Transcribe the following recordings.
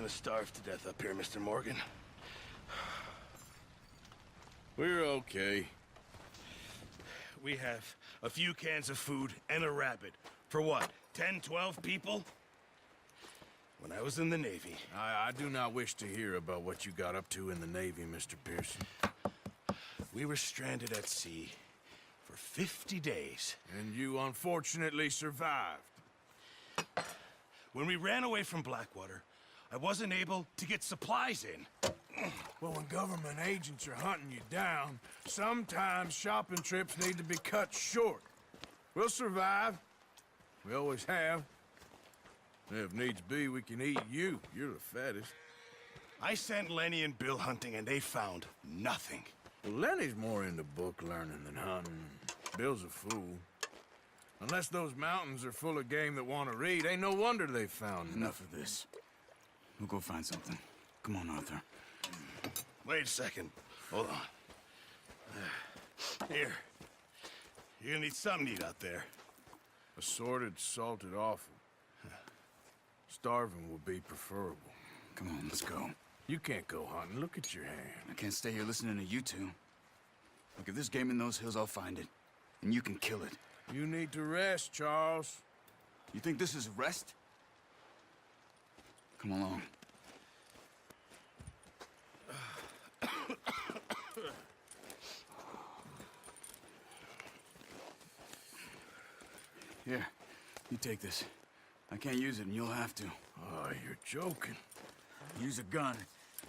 to starve to death up here, Mr. Morgan. We're okay. We have a few cans of food and a rabbit. For what, 10, 12 people? When I was in the Navy... I do not wish to hear about what you got up to in the Navy, Mr. Pearson. We were stranded at sea for 50 days. And you unfortunately survived. When we ran away from Blackwater, I wasn't able to get supplies in. Well, when government agents are hunting you down, sometimes shopping trips need to be cut short. We'll survive. We always have. If needs be, we can eat you. You're the fattest. I sent Lenny and Bill hunting, and they found nothing. Well, Lenny's more into book learning than hunting. Bill's a fool. Unless those mountains are full of game that want to read, ain't no wonder they found Enough of this. We'll go find something. Come on, Arthur. Wait a second. Hold on. Here. You're gonna need something to eat out there. Assorted, salted offal. Starving would be preferable. Come on, let's go. You can't go hunting. Look at your hand. I can't stay here listening to you two. Look, if there's game in those hills, I'll find it. And you can kill it. You need to rest, Charles. You think this is rest? Come along. Here, you take this. I can't use it, and you'll have to. Oh, you're joking. Use a gun,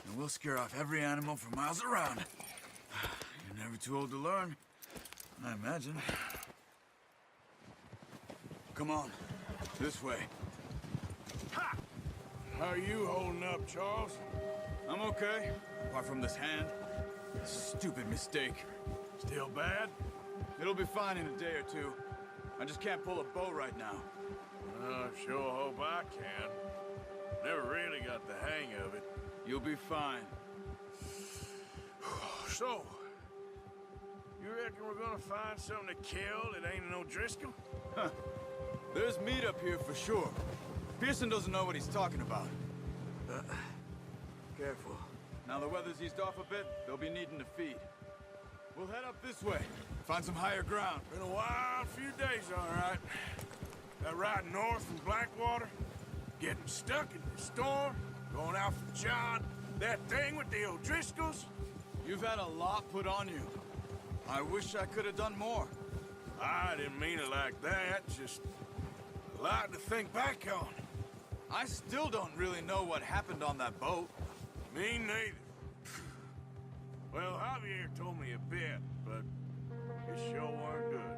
and we'll scare off every animal for miles around. You're never too old to learn, I imagine. Come on, this way. Ha! How are you holding up, Charles? I'm okay, apart from this hand. Stupid mistake. Still bad? It'll be fine in a day or two. I just can't pull a bow right now. I sure hope I can. Never really got the hang of it. You'll be fine. So, you reckon we're gonna find something to kill that ain't no Driscoll? Huh. There's meat up here for sure. Pearson doesn't know what he's talking about. Careful. Now the weather's eased off a bit, they'll be needing to feed. We'll head up this way, find some higher ground. Been a wild few days, all right. That ride north from Blackwater, getting stuck in the storm, going out for John, that thing with the O'Driscolls. You've had a lot put on you. I wish I could have done more. I didn't mean it like that, just a lot to think back on. I still don't really know what happened on that boat. Me neither. Well, Javier told me a bit, but it sure weren't good.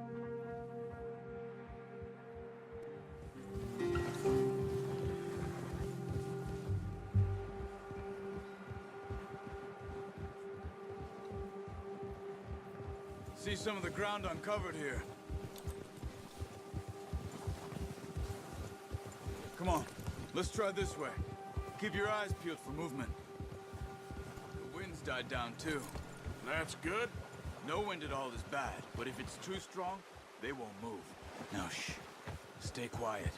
See some of the ground uncovered here. Come on, let's try this way. Keep your eyes peeled for movement. The wind's died down too. That's good. No wind at all is bad, but if it's too strong, they won't move. Now shh, stay quiet.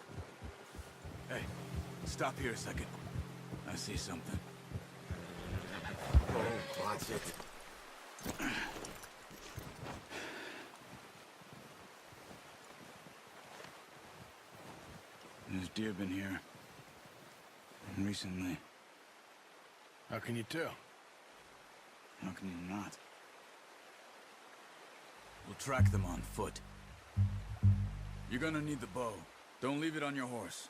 Hey, stop here a second. I see something. Oh, watch it. There's deer been here. Recently. How can you tell? How can you not? We'll track them on foot. You're gonna need the bow. Don't leave it on your horse.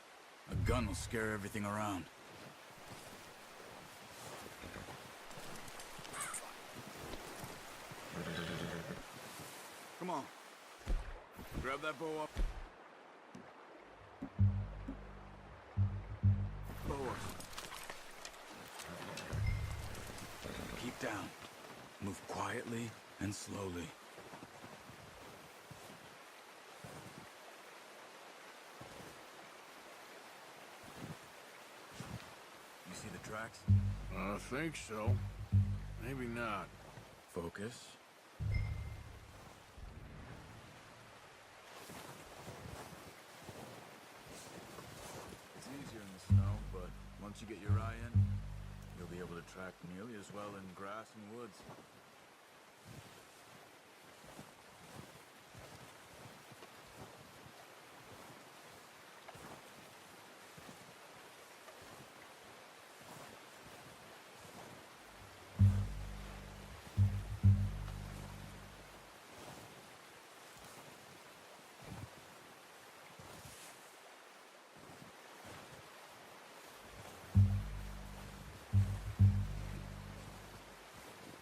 A gun will scare everything around. Come on. Grab that bow up. Forward. Keep down. Move quietly and slowly. You see the tracks? I think so. Maybe not. Focus. It's easier in the snow, but once you get your eye in, able to track nearly as well in grass and woods.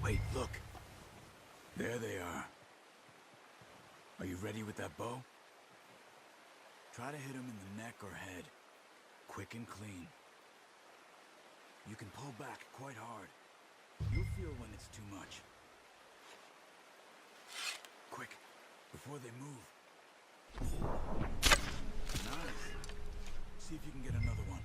Wait, look. There they are. Are you ready with that bow? Try to hit him in the neck or head. Quick and clean. You can pull back quite hard. You'll feel when it's too much. Quick, before they move. Nice. See if you can get another one.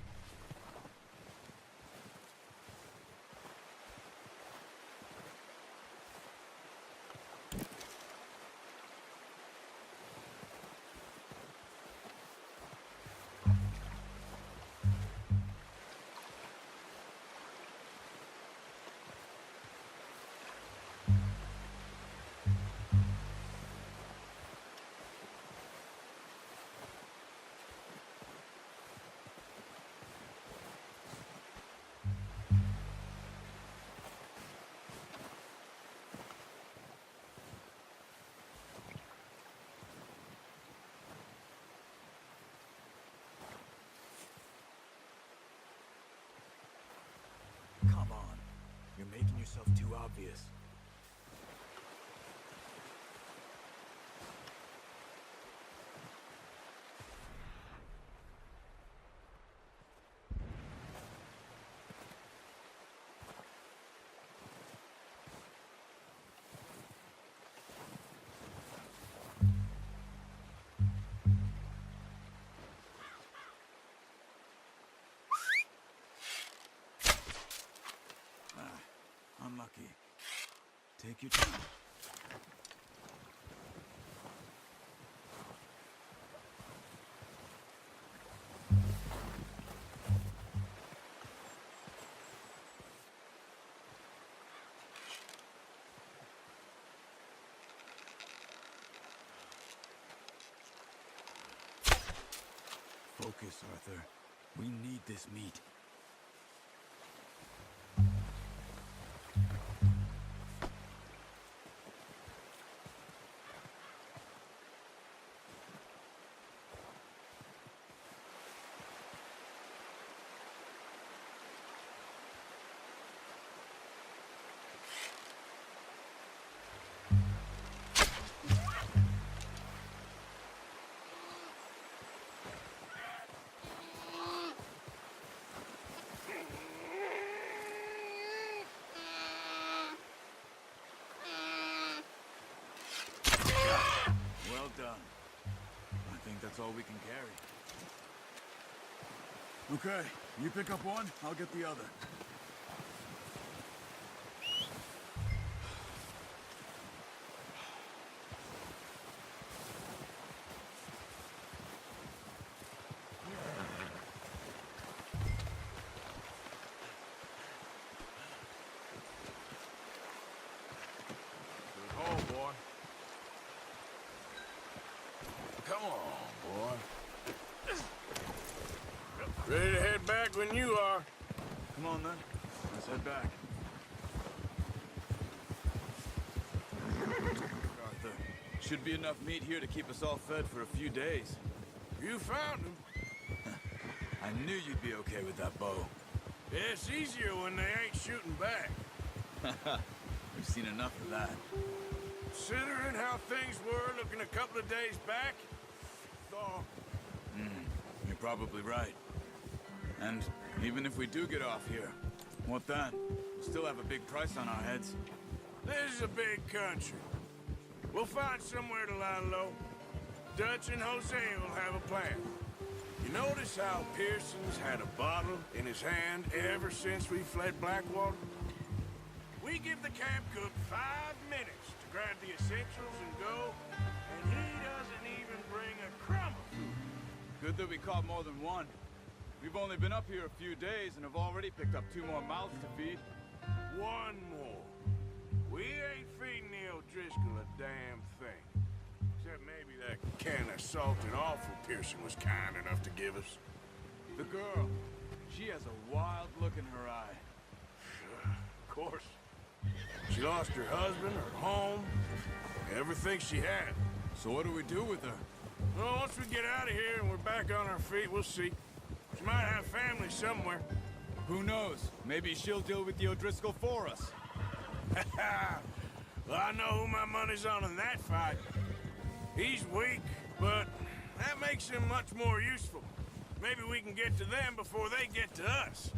Come on. You're making yourself too obvious. Unlucky. Take your time. Focus, Arthur. We need this meat. Well done. I think that's all we can carry. Okay, you pick up one, I'll get the other. Good haul, boy. Come on, boy. Ready to head back when you are. Come on then, let's head back. Arthur, should be enough meat here to keep us all fed for a few days. You found him. I knew you'd be okay with that bow. Yeah, it's easier when they ain't shooting back. We've seen enough of that. Considering how things were looking a couple of days back, though. You're probably right. And even if we do get off here, what then? We'll still have a big price on our heads. This is a big country. We'll find somewhere to lie low. Dutch and Jose will have a plan. You notice how Pearson's had a bottle in his hand ever since we fled Blackwater? We give the camp cook 5 minutes to grab the essentials and go, and he doesn't even bring a crumb of food. Good that we caught more than one. If We've only been up here a few days and have already picked up 2 more mouths to feed. One more. We ain't feeding the O'Driscoll a damn thing. Except maybe that can of salted offal Pearson was kind enough to give us. The girl, she has a wild look in her eye. Of course. She lost her husband, her home, everything she had. So what do we do with her? Well, once we get out of here and we're back on our feet, we'll see. She might have family somewhere. Who knows? Maybe she'll deal with the O'Driscoll for us. Well, I know who my money's on in that fight. He's weak, but that makes him much more useful. Maybe we can get to them before they get to us.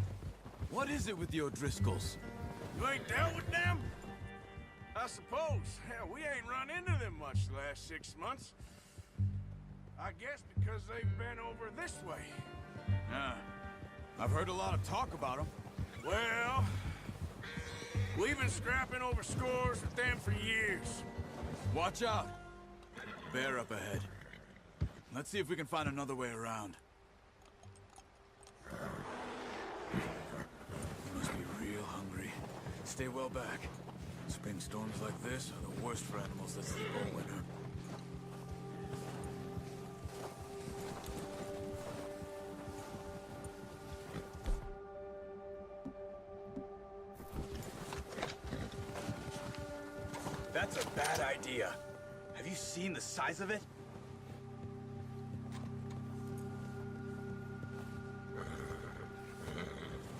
What is it with the O'Driscolls? You ain't dealt with them? I suppose. Hell, we ain't run into them much the last 6 months. I guess because they've been over this way. Yeah. I've heard a lot of talk about them. Well, we've been scrapping over scores with them for years. Watch out. Bear up ahead. Let's see if we can find another way around. You must be real hungry. Stay well back. Spring storms like this are the worst for animals that sleep all winter. That's a bad idea. Have you seen the size of it?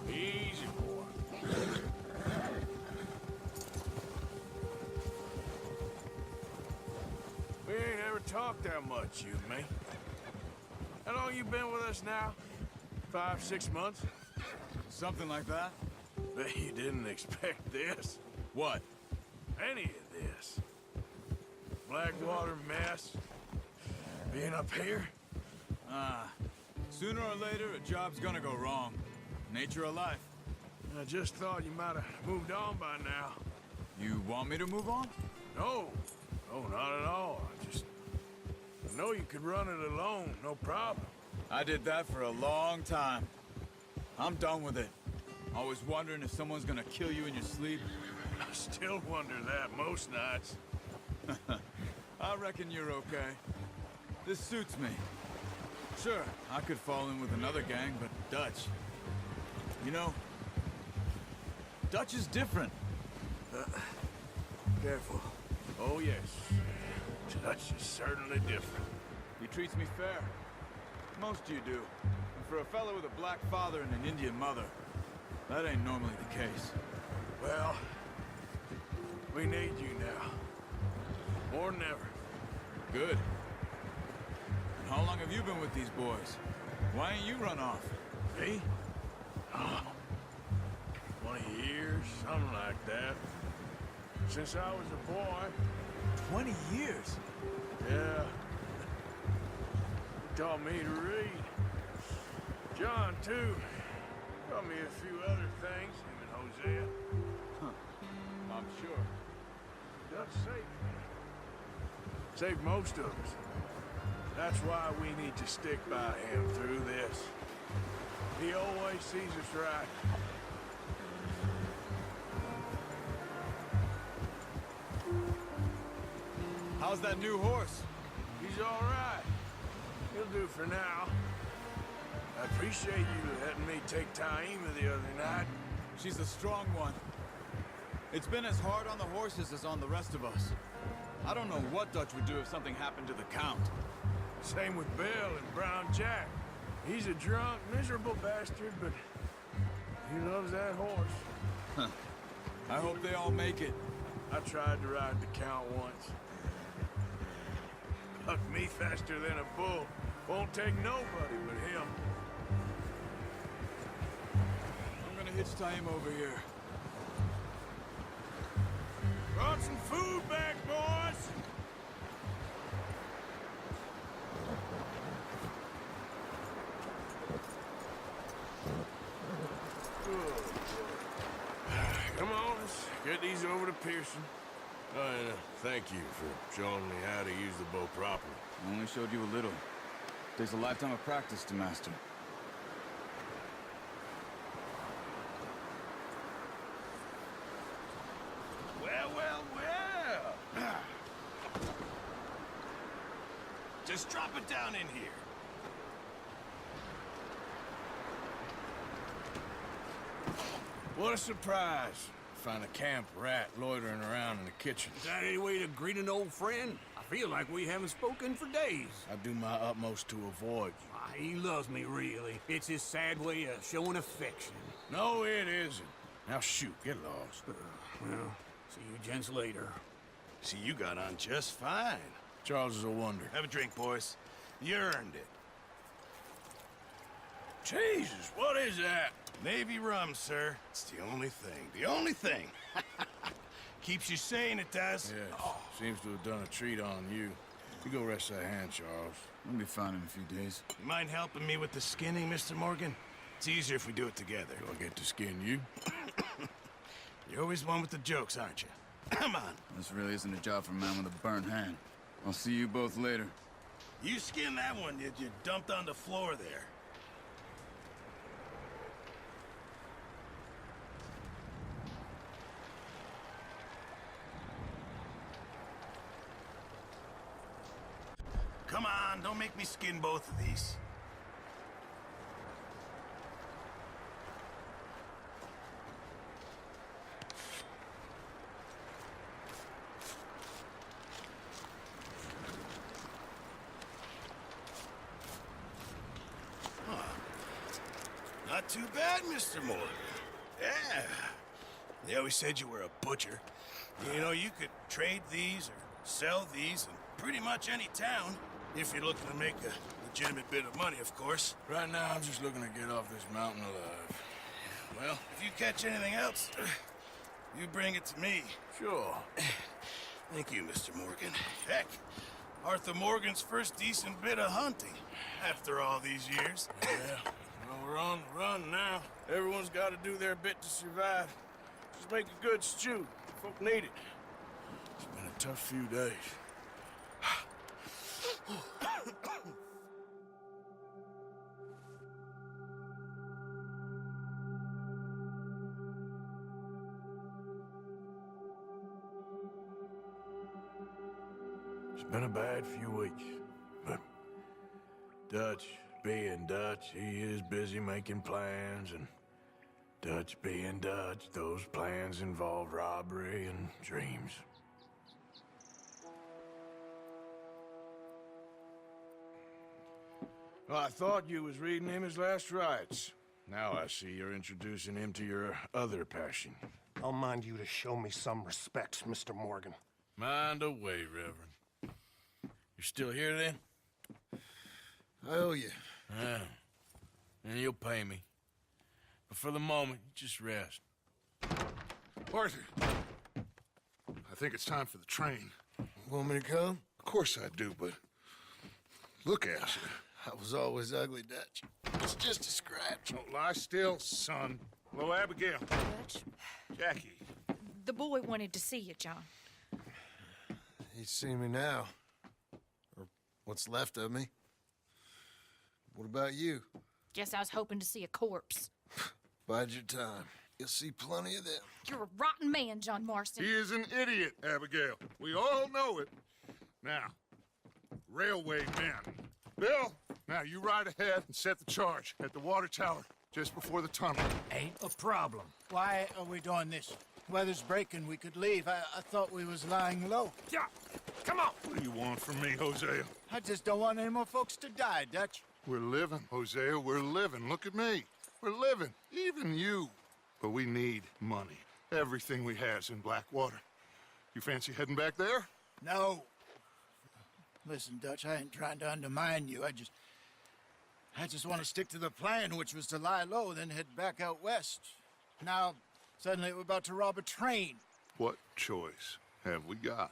Easy, boy. We ain't ever talked that much, you and me. How long you been with us now? 5, 6 months? Something like that? Bet you didn't expect this. What? Any of this. Blackwater mess. Being up here? Sooner or later, a job's gonna go wrong. Nature of life. I just thought you might have moved on by now. You want me to move on? No. No, not at all. I know you could run it alone, no problem. I did that for a long time. I'm done with it. Always wondering if someone's gonna kill you in your sleep. I still wonder that most nights. I reckon you're okay. This suits me. Sure, I could fall in with another gang, but Dutch... You know, Dutch is different. Careful. Oh, yes. Dutch is certainly different. He treats me fair. Most you do. And for a fellow with a black father and an Indian mother, that ain't normally the case. Well, we need you now. More than ever. Good. And how long have you been with these boys? Why ain't you run off? Me? Oh, 20 years, something like that. Since I was a boy. 20 years? Yeah. He taught me to read. John, too. Taught me a few other things, him and Hosea. I'm sure. Dutch saved me. Saved most of us. That's why we need to stick by him through this. He always sees us right. How's that new horse? He's all right. He'll do for now. I appreciate you letting me take Taima the other night. She's a strong one. It's been as hard on the horses as on the rest of us. I don't know what Dutch would do if something happened to the Count. Same with Bill and Brown Jack. He's a drunk, miserable bastard, but he loves that horse. I hope they all make it. I tried to ride the Count once. Bucked me faster than a bull. Won't take nobody but him. I'm gonna hitch time over here. Brought some food back, boys! Come on, let's get these over to Pearson. Oh, and thank you for showing me how to use the bow properly. I only showed you a little. Takes a lifetime of practice to master. Just drop it down in here. What a surprise. Find a camp rat loitering around in the kitchen. Is that any way to greet an old friend? I feel like we haven't spoken for days. I do my utmost to avoid you. Ah, he loves me, really. It's his sad way of showing affection. No, it isn't. Now shoot, get lost. Well, see you gents later. See, you got on just fine. Charles is a wonder. Have a drink, boys. You earned it. Jesus, what is that? Navy rum, sir. It's the only thing. The only thing. Keeps you sane, it does. Yes, seems to have done a treat on you. You go rest that hand, Charles. We'll be fine in a few days. You mind helping me with the skinning, Mr. Morgan? It's easier if we do it together. Do I get to skin you? You're always one with the jokes, aren't you? Come on. This really isn't a job for a man with a burnt hand. I'll see you both later. You skinned that one you dumped on the floor there. Come on, don't make me skin both of these. Not too bad, Mr. Morgan. Yeah. They always said you were a butcher. You know, you could trade these or sell these in pretty much any town, if you're looking to make a legitimate bit of money, of course. Right now, I'm just looking to get off this mountain alive. Well, if you catch anything else, you bring it to me. Sure. Thank you, Mr. Morgan. Heck, Arthur Morgan's first decent bit of hunting after all these years. Yeah. Well, we're on the run now. Everyone's got to do their bit to survive. Just make a good stew. Folk need it. It's been a tough few days. It's been a bad few weeks, but Dutch being Dutch, he is busy making plans, and Dutch being Dutch, those plans involve robbery and dreams. Well, I thought you was reading him his last rites. Now I see you're introducing him to your other passion. I'll mind you to show me some respect, Mr. Morgan. Mind away, Reverend. You're still here, then? I owe you. Yeah. And you'll pay me. But for the moment, just rest. Arthur, I think it's time for the train. Want me to come? Of course I do, but look at you. I was always ugly, Dutch. It's just a scratch. Don't lie still, son. Hello, Abigail. Dutch, Jackie. the boy wanted to see you, John. He's seen me now. Or what's left of me. What about you? Guess I was hoping to see a corpse. Bide your time. You'll see plenty of them. You're a rotten man, John Marston. He is an idiot, Abigail. We all know it. Now, railway men. Bill, now you ride ahead and set the charge at the water tower just before the tunnel. Ain't a problem. Why are we doing this? Weather's breaking. We could leave. I thought we was lying low. Yeah, come on. What do you want from me, Hosea? I just don't want any more folks to die, Dutch. We're living, Hosea. We're living. Look at me. We're living. Even you. But we need money. Everything we has in Blackwater. You fancy heading back there? No. Listen, Dutch, I ain't trying to undermine you. I just want to stick to the plan, which was to lie low, then head back out west. Now, suddenly we're about to rob a train. What choice have we got?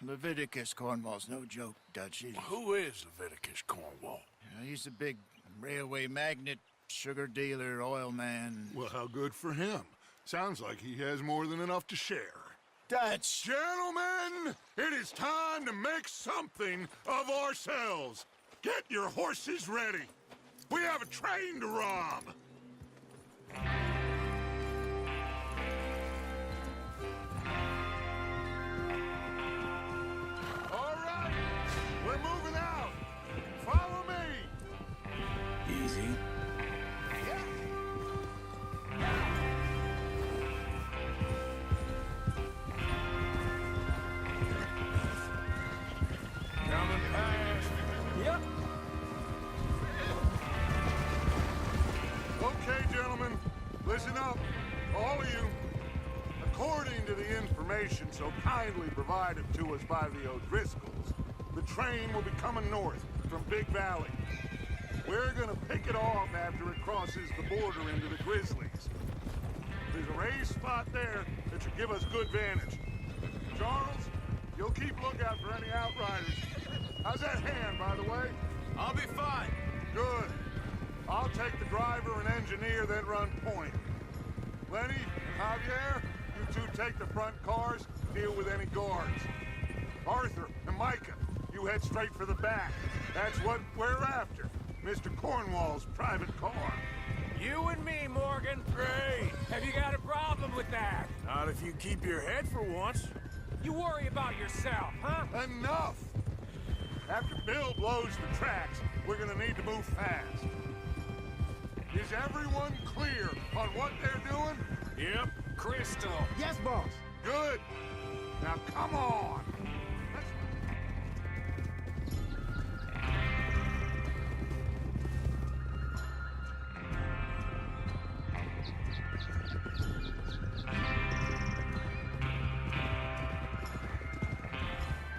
Leviticus Cornwall's no joke, Dutch. Who is Leviticus Cornwall? He's a big railway magnate, sugar dealer, oil man. Well, how good for him. Sounds like he has more than enough to share. Dutch! Gentlemen, it is time to make something of ourselves. Get your horses ready. We have a train to rob. All right, we're moving out. According to the information so kindly provided to us by the O'Driscolls, the train will be coming north from Big Valley. We're gonna pick it off after it crosses the border into the Grizzlies. There's a raised spot there that should give us good vantage. Charles, you'll keep lookout for any outriders. How's that hand, by the way? I'll be fine. Good. I'll take the driver and engineer, then run point. Lenny, Javier, you two take the front cars, deal with any guards. Arthur and Micah, you head straight for the back. That's what we're after. Mr. Cornwall's private car. You and me, Morgan. Great. Have you got a problem with that? Not if you keep your head for once. You worry about yourself, huh? Enough! After Bill blows the tracks, we're gonna need to move fast. Is everyone clear on what they're doing? Yep. Crystal. Yes, boss. Good. Now come on.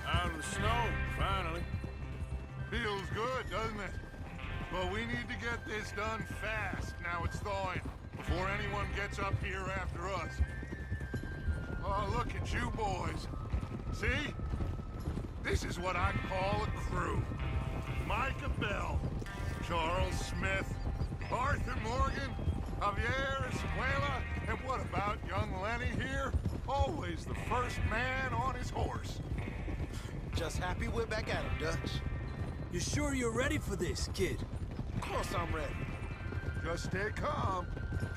Out of the snow, finally. Feels good, doesn't it? But we need to get this done fast, now it's thawing, before anyone gets up here after us. Oh, look at you boys. See? This is what I call a crew. Micah Bell, Charles Smith, Arthur Morgan, Javier Escuela, and what about young Lenny here? Always the first man on his horse. Just happy we're back at him, Dutch. You sure you're ready for this, kid? Of course I'm ready. Just stay calm.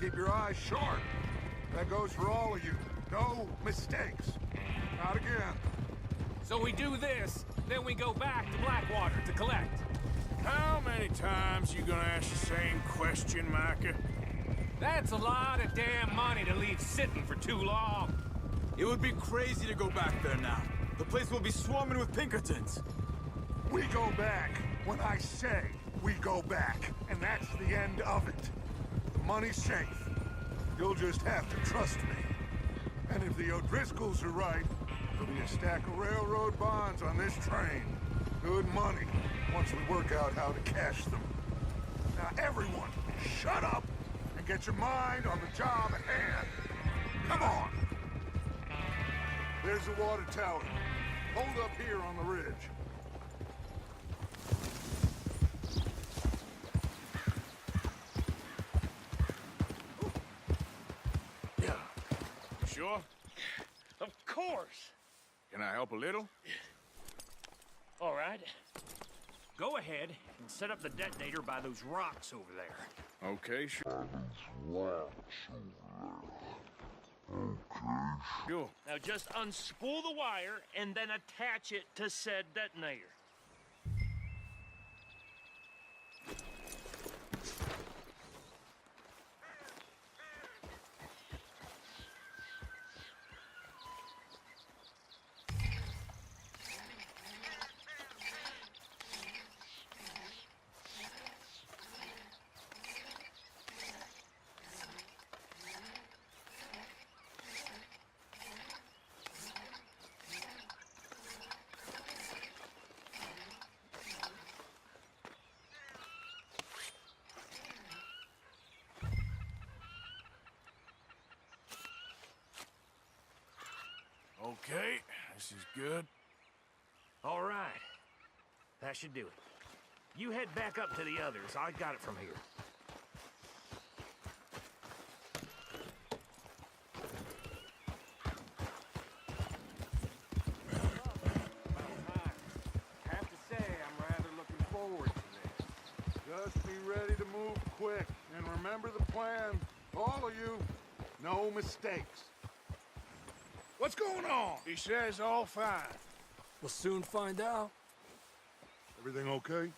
Keep your eyes sharp. That goes for all of you. No mistakes. Not again. So we do this, then we go back to Blackwater to collect. How many times you gonna ask the same question, Micah? That's a lot of damn money to leave sitting for too long. It would be crazy to go back there now. The place will be swarming with Pinkertons. We go back when I say we go back, and that's the end of it. The money's safe. You'll just have to trust me. And if the O'Driscolls are right, there'll be a stack of railroad bonds on this train. Good money, once we work out how to cash them. Now everyone, shut up and get your mind on the job at hand. Come on. There's the water tower. Hold up here on the ridge. Yeah. You sure? Of course. Can I help a little? All right. Go ahead and set up the detonator by those rocks over there. Okay, sure. Sure. Now just unspool the wire and then attach it to said detonator. Okay, this is good. All right. That should do it. You head back up to the others. I got it from here. Have to say, I'm rather looking forward to this. Just be ready to move quick. And remember the plan. All of you, no mistakes. What's going on? He says all fine. We'll soon find out. Everything okay?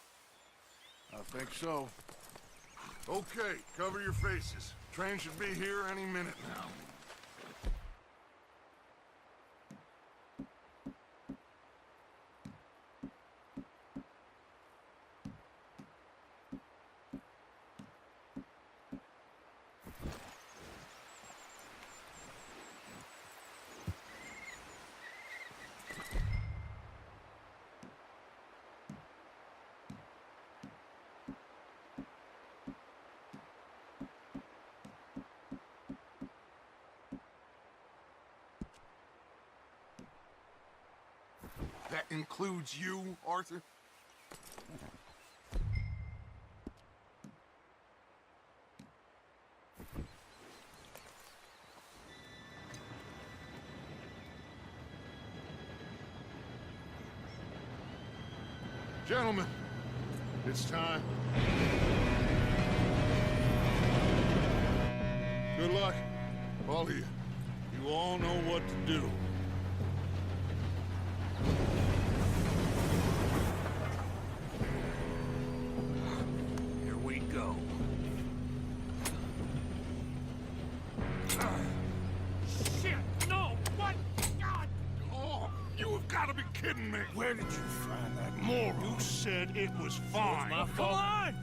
I think so. Okay, cover your faces. Train should be here any minute now. includes you, Arthur? Gentlemen, it's time. Good luck, all of you. You all know what to do. Here we go. Shit! No! What? God! Oh, you have got to be kidding me. Where did you find that moron? You said it was fine. My Come fault. on!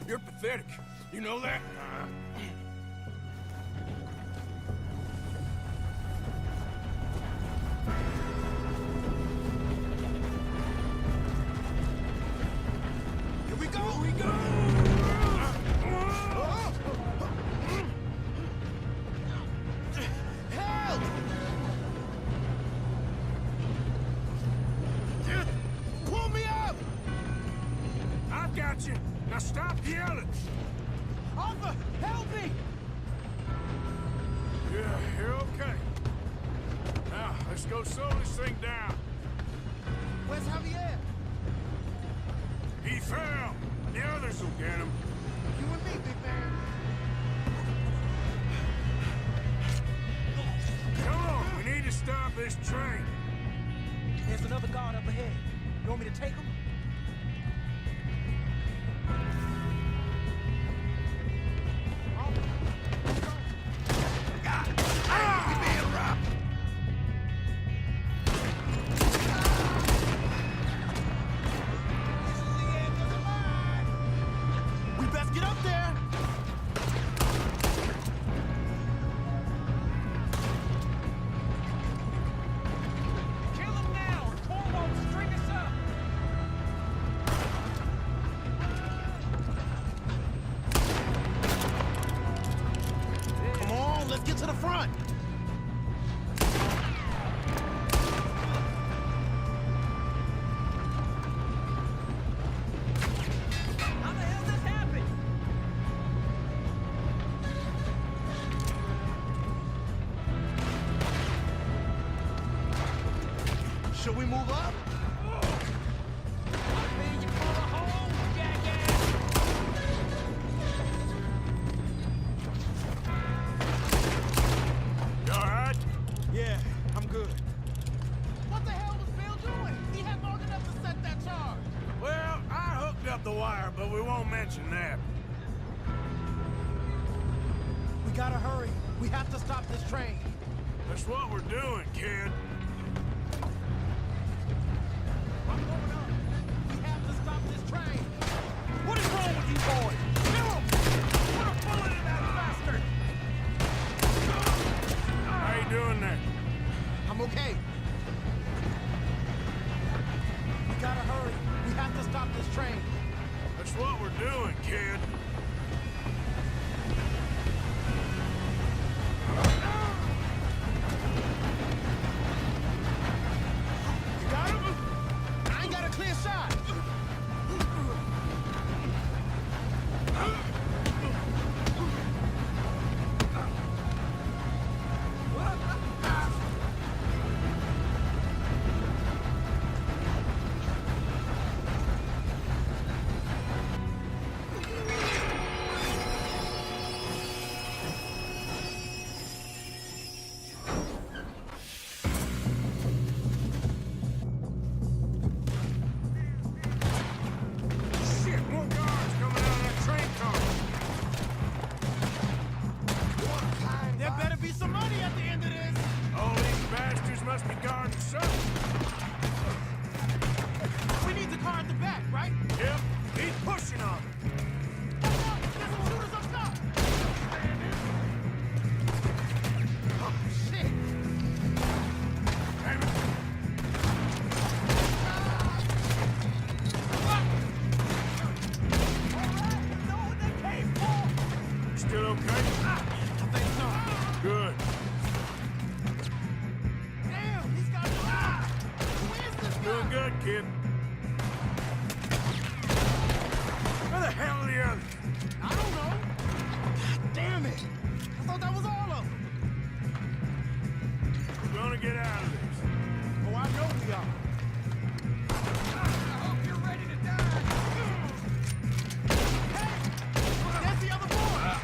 You're pathetic. You know that? Here we go! Here we go! Help! Pull me up! I've got you. Now stop yelling. Arthur, help me! Yeah, you're okay. Now, let's go slow this thing down. Where's Javier? He fell. The others will get him. You and me, big man. Come on, we need to stop this train. There's another guard up ahead. You want me to take him? We best get up there! Kill him now, or Tor won't string us up! Come on, let's get to the front! How the hell this happen? Should we move up? Man, you call a hole, jackass! You all right? Yeah, I'm good. What the hell was Bill doing? He had long enough to set that charge. Well, I hooked up the wire, but we won't mention that. We gotta hurry. We have to stop this train. That's what we're doing, kid. I'm going up. We have to stop this train. What is wrong with you boys? Kill him! Put a bullet in that bastard! How you doing there? I'm okay. We gotta hurry. We have to stop this train. That's what we're doing, kid. You got him? I ain't got a clear shot. Shit, more guards coming out of that train car. There better be some money at the end of this. All these bastards must be guarding something. We need the car at the back, right? Yep, he's pushing on them. There's some shooters up top. Oh, shit. Damn it. Know what they came for. Still okay? I think so. Good. Damn, he's got... kid. Where the hell are the others? I don't know. God damn it! I thought that was all of them. We're gonna get out of this. Oh, I know we are. I hope you're ready to die. Hey! That's the other boy!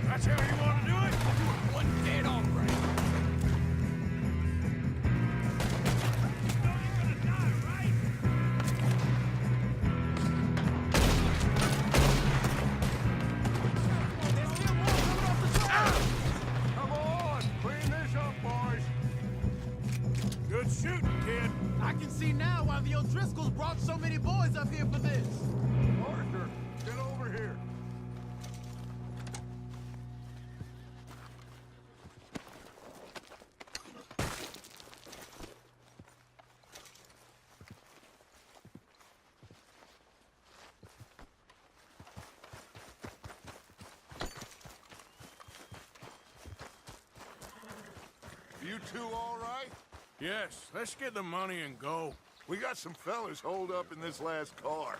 That's how you want to do it? One dead hombre. There's still more coming off the trail. Come on, clean this up, boys. Good shooting, kid. I can see now why the O'Driscolls brought so many boys up here for this. Arthur, get over here. You two all right? Yes, let's get the money and go. We got some fellas holed up in this last car.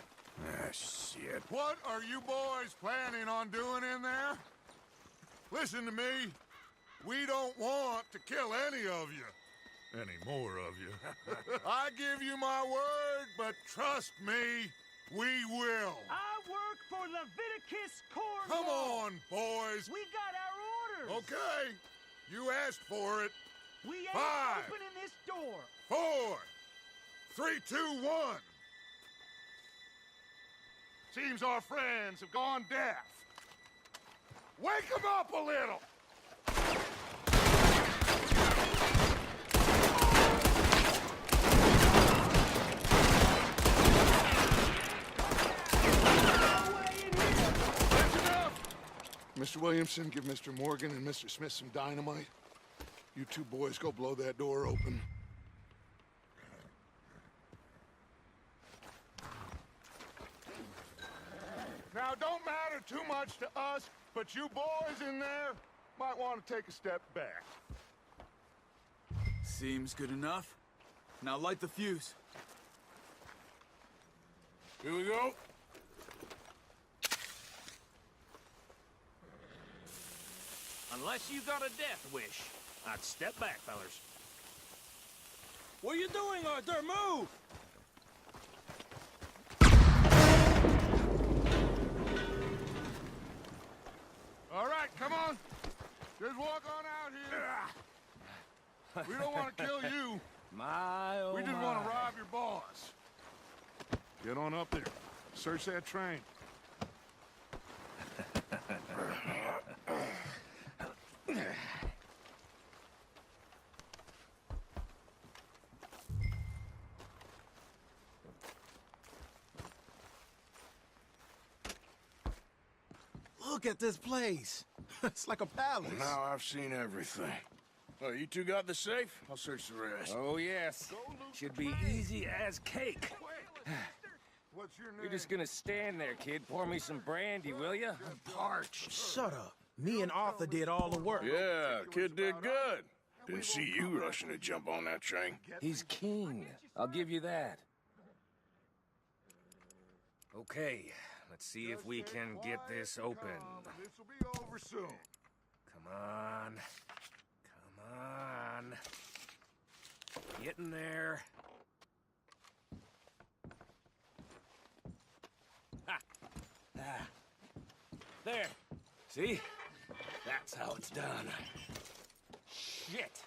Ah, shit. What are you boys planning on doing in there? Listen to me. We don't want to kill any of you. Any more of you. I give you my word, but trust me, we will. I work for Leviticus Corps. Come on, boys. We got our orders. Okay. You asked for it. We ain't 5, opening this door. 4, 3, 2, 1. Seems our friends have gone deaf. Wake them up a little. That's enough. Mr. Williamson, give Mr. Morgan and Mr. Smith some dynamite. You two boys go blow that door open. Now, don't matter too much to us, but you boys in there might want to take a step back. Seems good enough. Now light the fuse. Here we go. Unless you got a death wish, I'd step back, fellas. What are you doing, Arthur? Move! All right, come on. Just walk on out here. We don't want to kill you. My, oh We just my. want to rob your boss. Get on up there. Search that train. Look at this place. It's like a palace. Now I've seen everything. Well, you two got the safe? I'll search the rest. Oh, yes. Should be easy as cake. What's your name? You're just gonna stand there, kid. Pour me some brandy, will ya? I'm parched. Shut up. Me and Arthur did all the work. Yeah, kid did good. Didn't see you rushing to jump on that train. He's king. I'll give you that. Okay, let's see if we can get this open. This'll be over soon. Come on. Come on. Get in there. Ha! Ah. There. See? That's how it's done. Shit.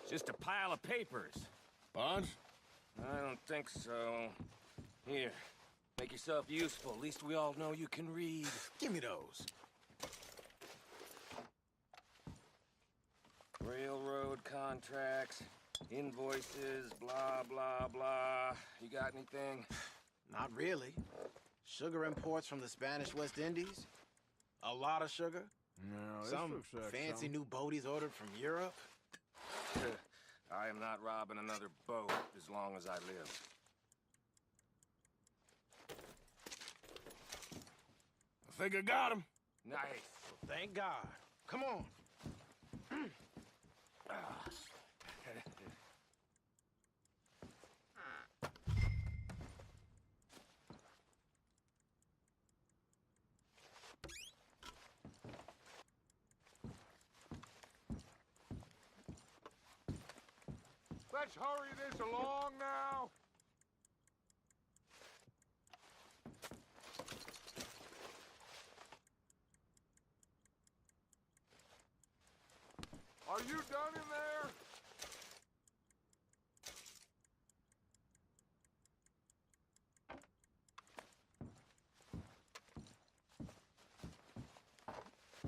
Just a pile of papers. Bonds? I don't think so. Here. Make yourself useful. At least we all know you can read. Give me those. Railroad contracts, invoices, blah, blah, blah. You got anything? Not really. Sugar imports from the Spanish West Indies. A lot of sugar. No, this Some looks like fancy something. new boaties ordered from Europe. I am not robbing another boat as long as I live. think I got him. Nice. Well, thank God. Come on. Let's hurry this along now. Are you done in there?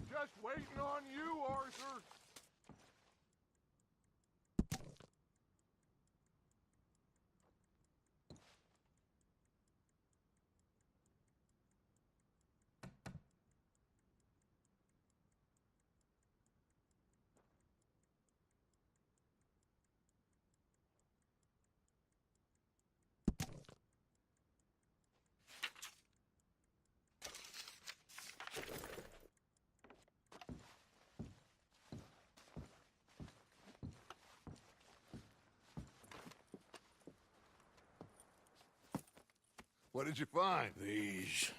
Just waiting on you, Arthur. What did you find? These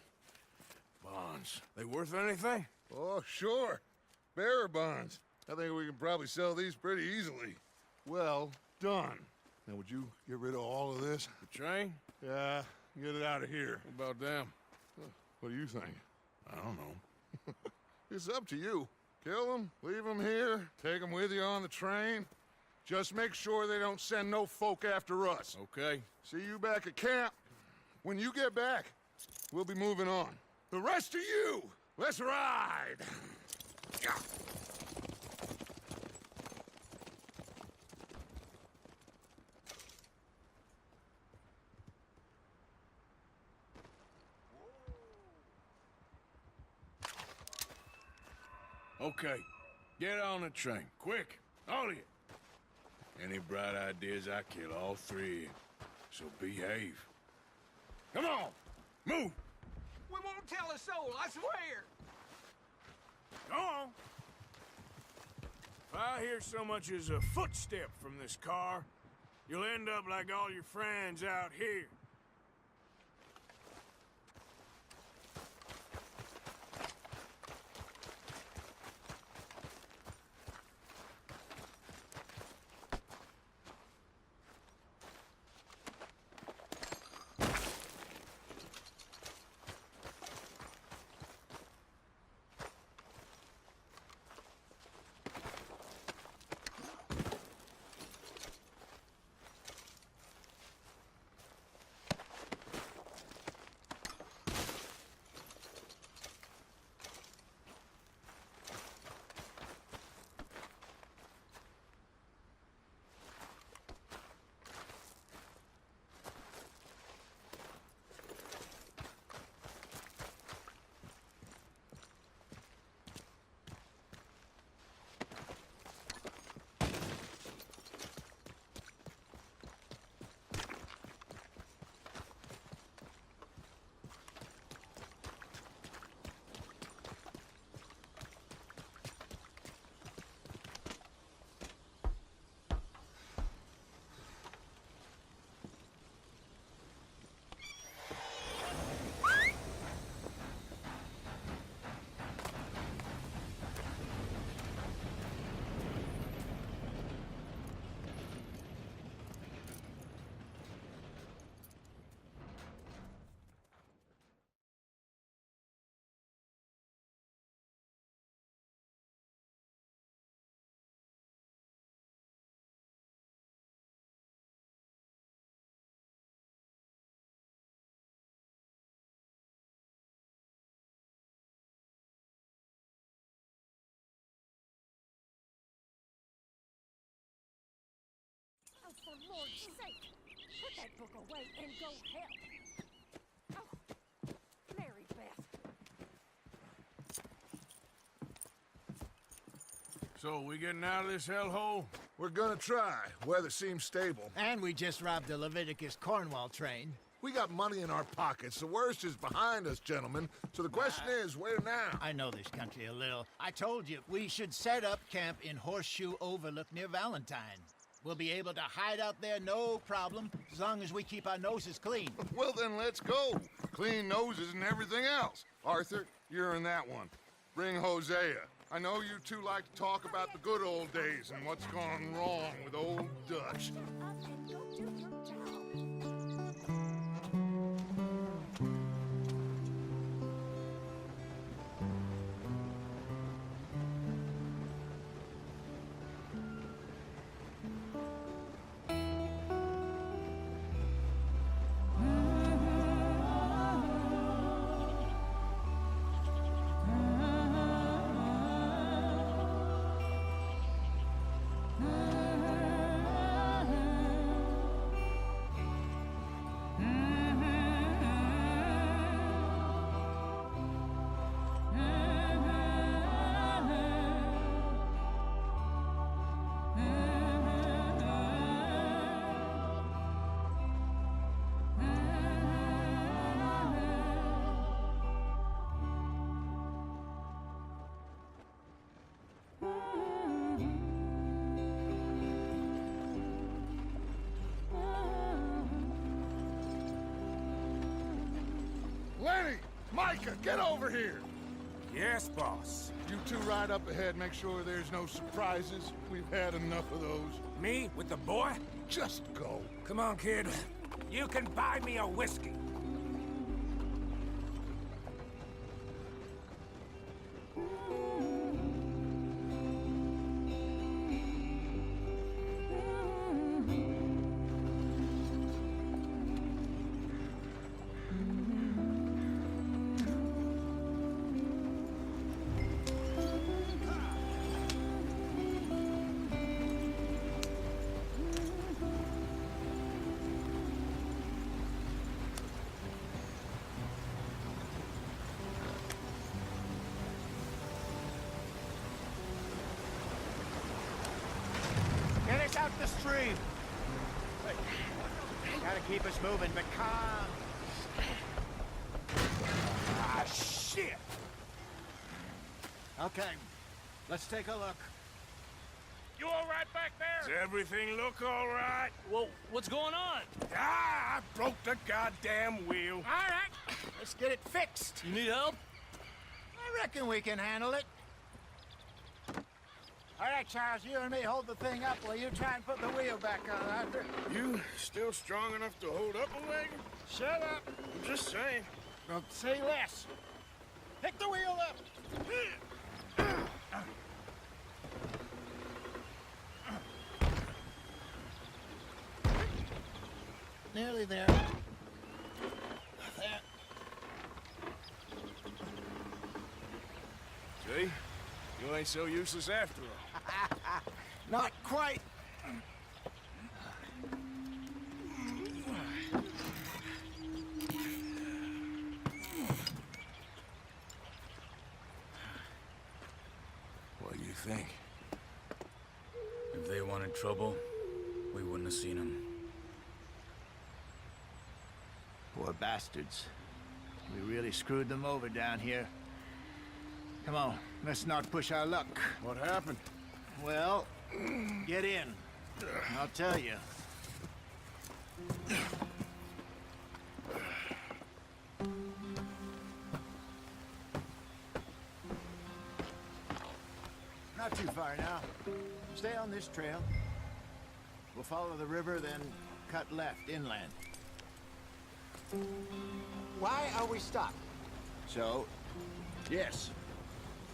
bonds. They worth anything? Oh, sure. Bearer bonds. I think we can probably sell these pretty easily. Well done. Now, would you get rid of all of this? The train? Yeah, get it out of here. What about them? What do you think? I don't know. It's up to you. Kill them, leave them here, take them with you on the train. Just make sure they don't send no folk after us. Okay. See you back at camp. When you get back, we'll be moving on. The rest of you, let's ride! Okay. Get on the train. Quick. All of you. Any bright ideas, I kill all three of you. So behave. Come on! Move! We won't tell a soul, I swear! Go on! If I hear so much as a footstep from this car, you'll end up like all your friends out here. Oh, for Lord's sake! Put that book away and go help! Oh, Mary Beth. So, we getting out of this hellhole? We're gonna try. Weather seems stable. And we just robbed the Leviticus Cornwall train. We got money in our pockets. The worst is behind us, gentlemen. So the question is, where now? I know this country a little. I told you, we should set up camp in Horseshoe Overlook near Valentine. We'll be able to hide out there, no problem, as long as we keep our noses clean. Well, then let's go. Clean noses and everything else. Arthur, you're in that one. Bring Hosea. I know you two like to talk about the good old days and what's gone wrong with old Dutch. Up and go do your job. Lenny! Micah, get over here! Yes, boss. You two ride up ahead, make sure there's no surprises. We've had enough of those. Me with the boy? Just go. Come on, kid. You can buy me a whiskey. Get us out the stream. Gotta keep us moving, but calm. Ah, shit! Okay, let's take a look. You all right back there? Does everything look all right? Well, what's going on? Ah, I broke the goddamn wheel. All right, let's get it fixed. You need help? I reckon we can handle it. All right, Charles, you and me hold the thing up while you try and put the wheel back on, Arthur. You still strong enough to hold up a wagon? Shut up. I'm just saying. Well, say less. Pick the wheel up. Nearly there. There. See? You ain't so useless after all. Not quite. What do you think? If they wanted trouble, we wouldn't have seen them. Poor bastards. We really screwed them over down here. Come on, let's not push our luck. What happened? Well, get in. I'll tell you. Not too far now. Stay on this trail. We'll follow the river, then cut left inland. Why are we stopped? So, yes.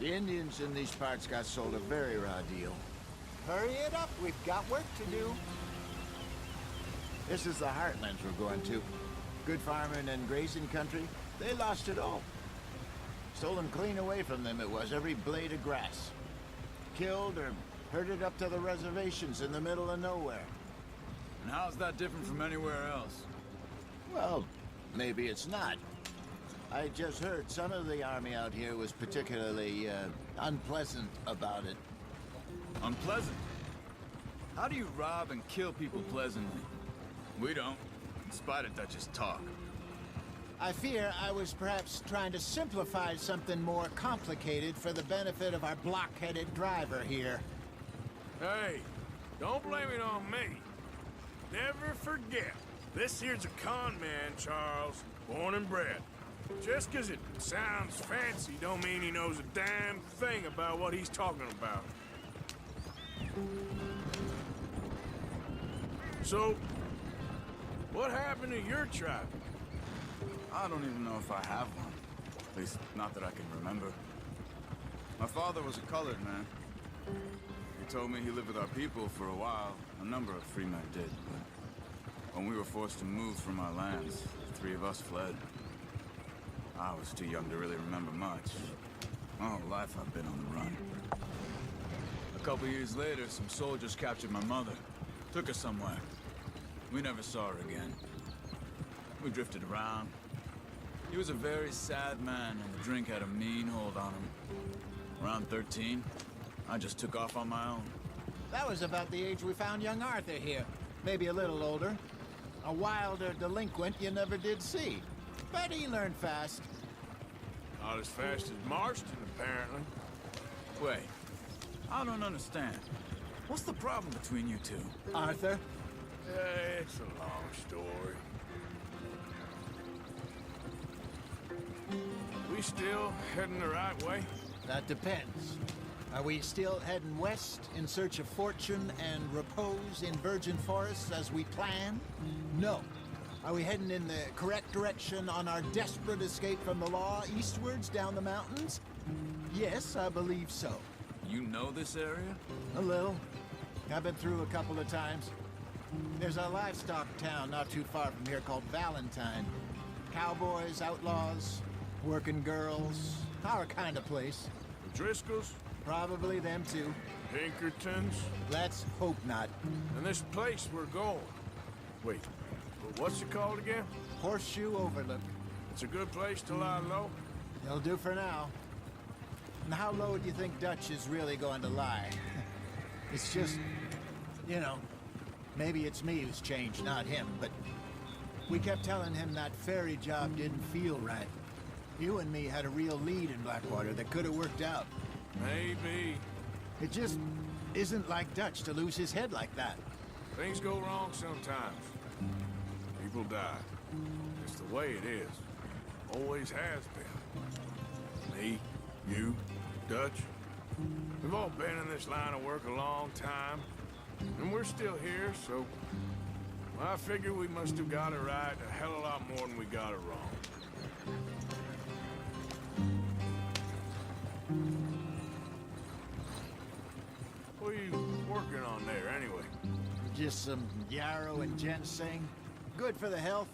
The Indians in these parts got sold a very raw deal. Hurry it up, we've got work to do. This is the heartlands we're going to. Good farming and grazing country, they lost it all. Stolen clean away from them it was, every blade of grass. Killed or herded up to the reservations in the middle of nowhere. And how's that different from anywhere else? Well, maybe it's not. I just heard some of the army out here was particularly, unpleasant about it. Unpleasant? How do you rob and kill people pleasantly? We don't. spite of Dutch's talk. I fear I was perhaps trying to simplify something more complicated for the benefit of our block-headed driver here. Hey, don't blame it on me. Never forget, this here's a con man, Charles, born and bred. Just 'cause it sounds fancy don't mean he knows a damn thing about what he's talking about. So, what happened to your tribe? I don't even know if I have one. At least, not that I can remember. My father was a colored man. He told me he lived with our people for a while. A number of free men did, but when we were forced to move from our lands, the three of us fled. I was too young to really remember much. My whole life I've been on the run. A couple years later, some soldiers captured my mother. Took her somewhere. We never saw her again. We drifted around. He was a very sad man, and the drink had a mean hold on him. Around 13, I just took off on my own. That was about the age we found young Arthur here. Maybe a little older. A wilder delinquent you never did see. But he learned fast. Not as fast as Marston, apparently. Wait, I don't understand. What's the problem between you two? Arthur? It's a long story. We still heading the right way? That depends. Are we still heading west in search of fortune and repose in virgin forests as we planned? No. Are we heading in the correct direction on our desperate escape from the law eastwards down the mountains? Yes, I believe so. You know this area? A little. I've been through a couple of times. There's a livestock town not too far from here called Valentine. Cowboys, outlaws, working girls, our kind of place. The Driscolls? Probably them too. Pinkertons? Let's hope not. And this place we're going. Wait, what's it called again? Horseshoe Overlook. It's a good place to lie low? It'll do for now. And how low do you think Dutch is really going to lie? It's just, you know, maybe it's me who's changed, not him, but we kept telling him that ferry job didn't feel right. You and me had a real lead in Blackwater that could have worked out. Maybe. It just isn't like Dutch to lose his head like that. Things go wrong sometimes. People die. It's the way it is. Always has been. Me, you, Dutch. We've all been in this line of work a long time. And we're still here, so... I figure we must have got it right a hell of a lot more than we got it wrong. What are you working on there, anyway? Just some yarrow and ginseng. Good for the health.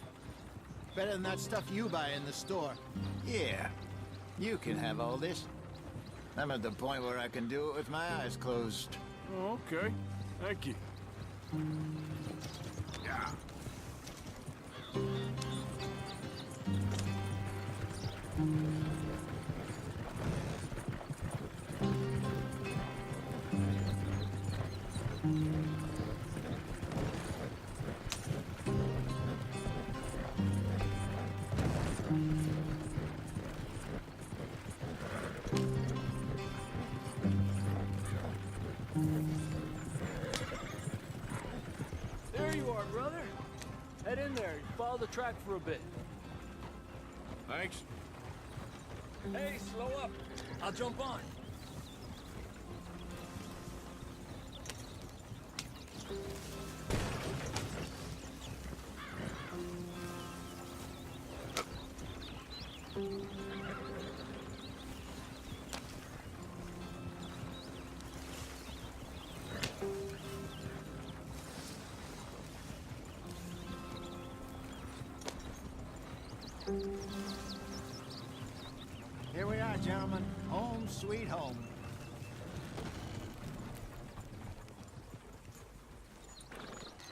Better than that stuff you buy in the store. Yeah, you can have all this. I'm at the point where I can do it with my eyes closed. Oh, okay. Thank you. Yeah. There you are, brother. Head in there and follow the track for a bit. Thanks. Hey, slow up. I'll jump on. Here we are, gentlemen. Home sweet home.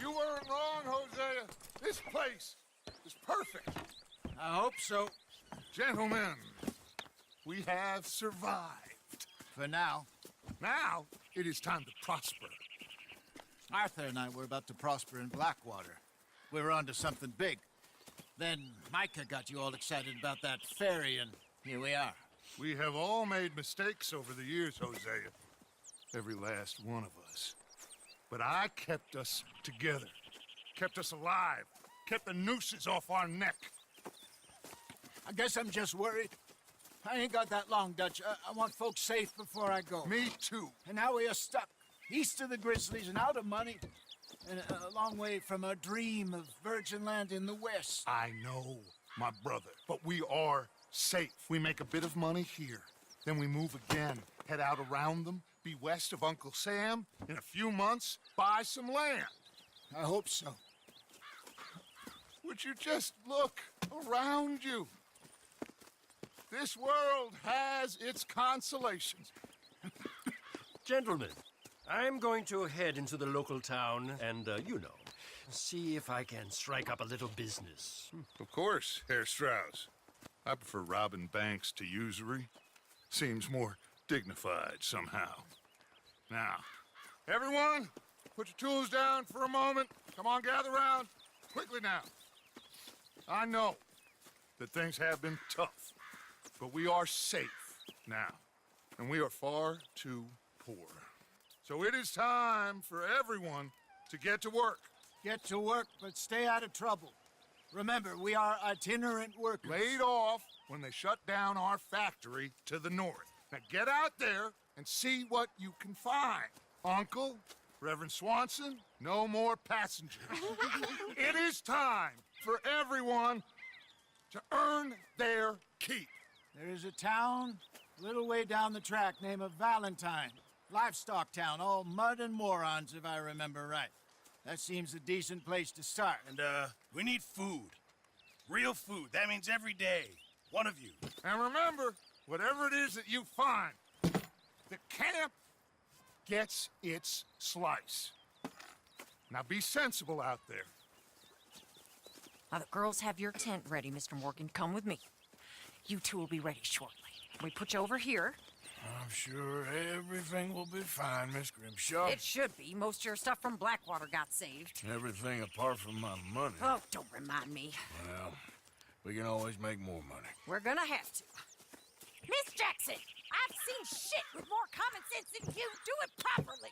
You weren't wrong, Hosea. This place is perfect. I hope so. Gentlemen, we have survived. For now. Now, it is time to prosper. Arthur and I were about to prosper in Blackwater. we were onto something big. Then Micah got you all excited about that ferry, and here we are. We have all made mistakes over the years, Hosea. Every last one of us. But I kept us together. Kept us alive. Kept the nooses off our neck. I guess I'm just worried. I ain't got that long, Dutch. I want folks safe before I go. Me too. And now we are stuck east of the Grizzlies and out of money, and a long way from a dream of virgin land in the west. I know, my brother, but we are safe. We make a bit of money here, then we move again, head out around them, be west of Uncle Sam, in a few months, buy some land. I hope so. Would you just look around you? This world has its consolations. Gentlemen, I'm going to head into the local town and, see if I can strike up a little business. Of course, Herr Strauss. I prefer robbing banks to usury. Seems more dignified somehow. Now, everyone, put your tools down for a moment. Come on, gather round. Quickly now. I know that things have been tough, but we are safe now, and we are far too poor. So it is time for everyone to get to work. Get to work, but stay out of trouble. Remember, we are itinerant workers. Laid off when they shut down our factory to the north. Now get out there and see what you can find. Uncle, Reverend Swanson, no more passengers. It is time for everyone to earn their keep. There is a town a little way down the track named Valentine. Livestock town, all mud and morons, if I remember right. That seems a decent place to start. And, we need food. Real food. That means every day. One of you. And remember, whatever it is that you find, the camp gets its slice. Now be sensible out there. Now, the girls have your tent ready, Mr. Morgan. Come with me. You two will be ready shortly. We put you over here. I'm sure everything will be fine, Miss Grimshaw. It should be. Most of your stuff from Blackwater got saved. Everything apart from my money. Oh, don't remind me. Well, we can always make more money. We're gonna have to. Miss Jackson, I've seen shit with more common sense than you. Do it properly.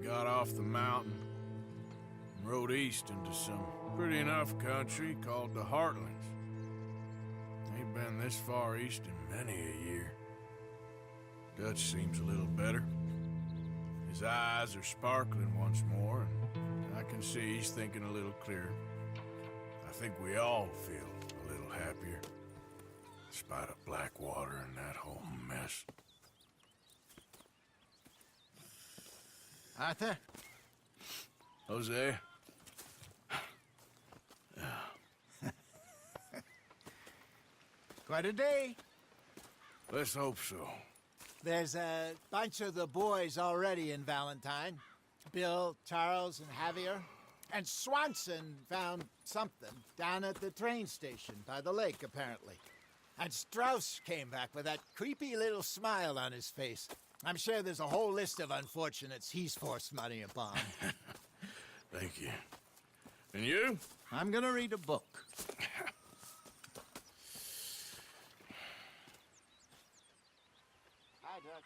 Got off the mountain and rode east into some pretty enough country called the Heartlands. Ain't been this far east in many a year. Dutch seems a little better. His eyes are sparkling once more, and I can see he's thinking a little clearer. I think we all feel a little happier, in spite of Blackwater and that whole mess. Arthur? Jose? Quite a day. Let's hope so. There's a bunch of the boys already in Valentine. Bill, Charles, and Javier. And Swanson found something down at the train station by the lake, apparently. And Strauss came back with that creepy little smile on his face. I'm sure there's a whole list of unfortunates he's forced money upon. Thank you. And you? I'm gonna read a book. Hi, Dutch.